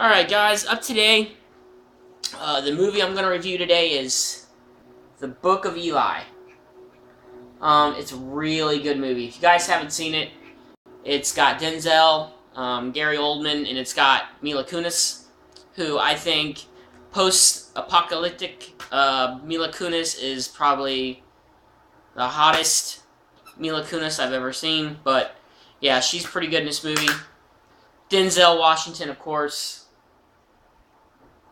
Alright guys, up today, the movie I'm going to review today is The Book of Eli. It's a really good movie. If you guys haven't seen it, it's got Denzel, Gary Oldman, and it's got Mila Kunis, who I think post-apocalyptic Mila Kunis is probably the hottest Mila Kunis I've ever seen. But yeah, she's pretty good in this movie. Denzel Washington, of course.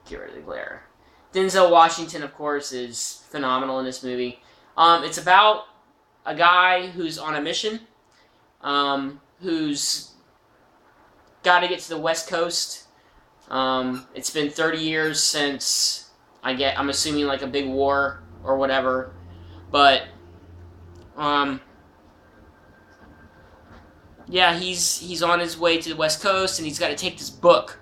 Get rid of the glare. Denzel Washington, of course, is phenomenal in this movie. It's about a guy who's on a mission, who's got to get to the West Coast. It's been 30 years since I'm assuming like a big war or whatever, but yeah, he's on his way to the West Coast, and he's got to take this book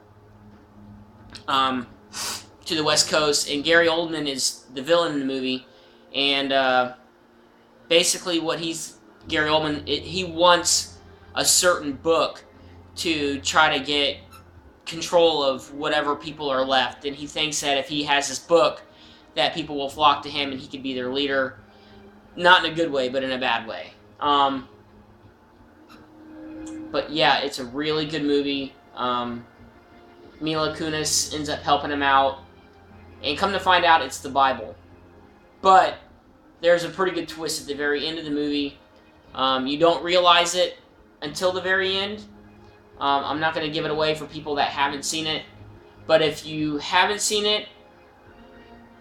to the West Coast, and Gary Oldman is the villain in the movie, and basically Gary Oldman, he wants a certain book to try to get control of whatever people are left, and he thinks that if he has this book, that people will flock to him and he could be their leader, not in a good way, but in a bad way. But yeah, it's a really good movie. Mila Kunis ends up helping him out, and come to find out, it's the Bible. But there's a pretty good twist at the very end of the movie. You don't realize it until the very end. I'm not going to give it away for people that haven't seen it, but if you haven't seen it,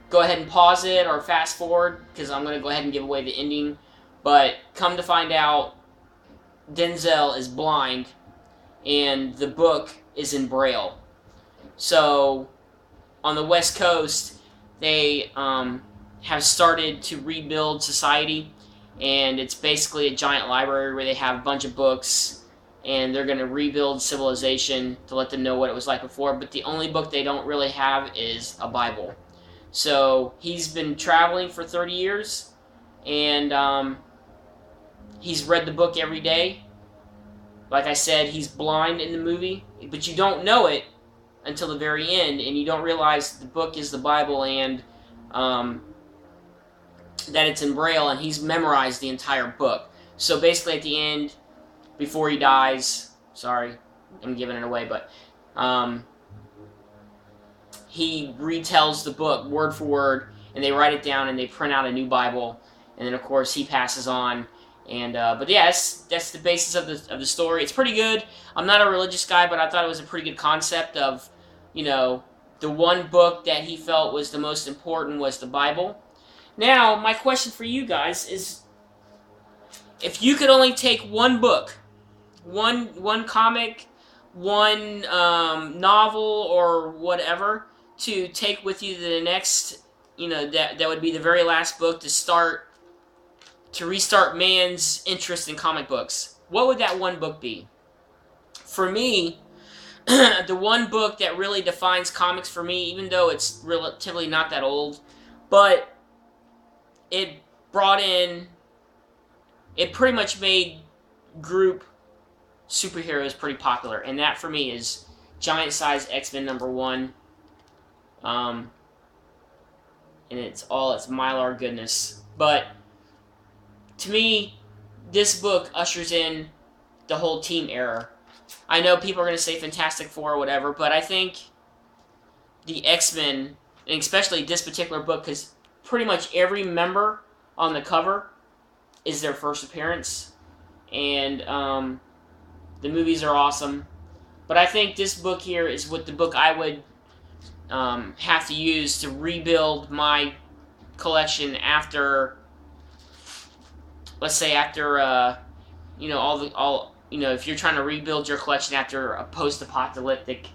go ahead and pause it or fast forward, because I'm going to go ahead and give away the ending. But come to find out, Denzel is blind, and the book is in Braille. So, on the West Coast, they have started to rebuild society, and it's basically a giant library where they have a bunch of books, and they're going to rebuild civilization to let them know what it was like before, but the only book they don't really have is a Bible. So, he's been traveling for 30 years, and he's read the book every day. Like I said, he's blind in the movie, but you don't know it until the very end, and you don't realize the book is the Bible, and that it's in Braille, and he's memorized the entire book. So basically at the end, before he dies, sorry, I'm giving it away, but he retells the book word for word, and they write it down, and they print out a new Bible, and then of course he passes on. And but yeah, that's the basis of the story. It's pretty good. I'm not a religious guy, but I thought it was a pretty good concept of, you know, the one book that he felt was the most important was the Bible. Now, my question for you guys is, if you could only take one book, one comic, one novel or whatever to take with you to the next, you know, that would be the very last book to restart man's interest in comic books, what would that one book be? For me, the one book that really defines comics for me, even though it's relatively not that old, but it pretty much made group superheroes pretty popular, and that for me is Giant Size X-Men #1. And it's Mylar goodness. But to me, this book ushers in the whole team era. I know people are going to say Fantastic Four or whatever, but I think the X-Men, and especially this particular book, because pretty much every member on the cover is their first appearance, and the movies are awesome. But I think this book here is what the book I would have to use to rebuild my collection after, let's say after you know, if you're trying to rebuild your collection after a post-apocalyptic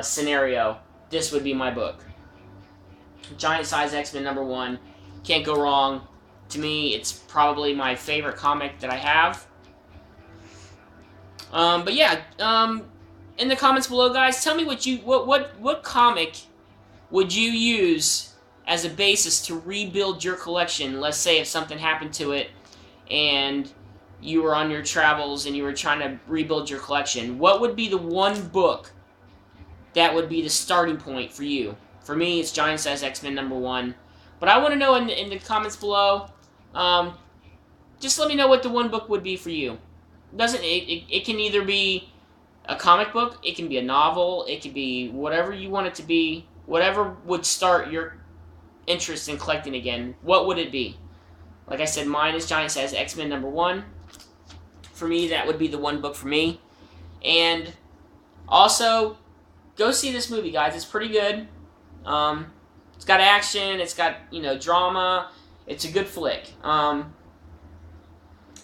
scenario, this would be my book. Giant Size X-Men #1. Can't go wrong. To me, it's probably my favorite comic that I have. But yeah, in the comments below, guys, tell me what comic would you use as a basis to rebuild your collection. Let's say if something happened to it and you were on your travels and you were trying to rebuild your collection. What would be the one book that would be the starting point for you. For me, it's Giant Size X-Men #1. But I want to know in the comments below, just let me know what the one book would be for you. It can either be a comic book, it can be a novel, it can be whatever you want it to be, whatever would start your interest in collecting again. What would it be? Like I said, mine is Giant Size X-Men #1. For me, that would be the one book for me. And also, go see this movie, guys. It's pretty good. It's got action. It's got, drama. It's a good flick. But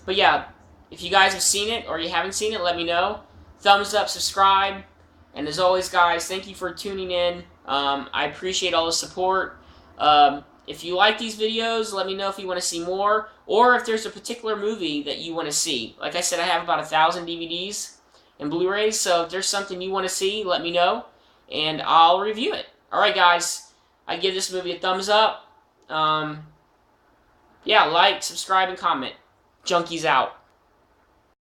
yeah, if you guys have seen it or you haven't seen it, let me know. Thumbs up, subscribe. And as always, guys, thank you for tuning in. I appreciate all the support. If you like these videos, let me know if you want to see more, or if there's a particular movie that you want to see. Like I said, I have about 1,000 DVDs and Blu-rays, so if there's something you want to see, let me know, and I'll review it. Alright, guys, I give this movie a thumbs up. Yeah, like, subscribe, and comment. Junkies out.